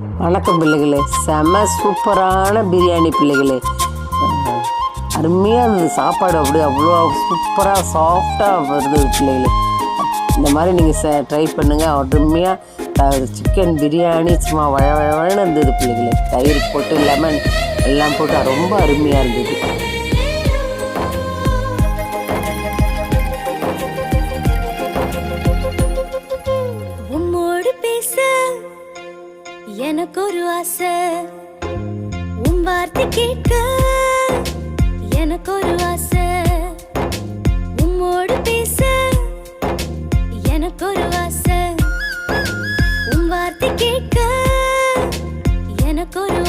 வணக்கம் பிள்ளைகளே, செம சூப்பரான பிரியாணி பிள்ளைகளே. அருமையாக இருந்தது சாப்பாடு, அப்படியே அவ்வளோ சூப்பராக சாஃப்டாக வருது பிள்ளைகளே. இந்த மாதிரி நீங்கள் ட்ரை பண்ணுங்கள். அருமையாக சிக்கன் பிரியாணி சும்மா வழவழன்னு இருந்தது பிள்ளைகளே. தயிர் போட்டு லெமன் எல்லாம் போட்டு ரொம்ப அருமையாக இருந்தது. எனக்கு ஒரு ஆசை, உன் வார்த்தை கேட்க எனக்கு ஒரு ஆசை, உம்மோடு பேச எனக்கு ஒரு ஆசை, உன் வார்த்தை கேட்க எனக்கு ஒரு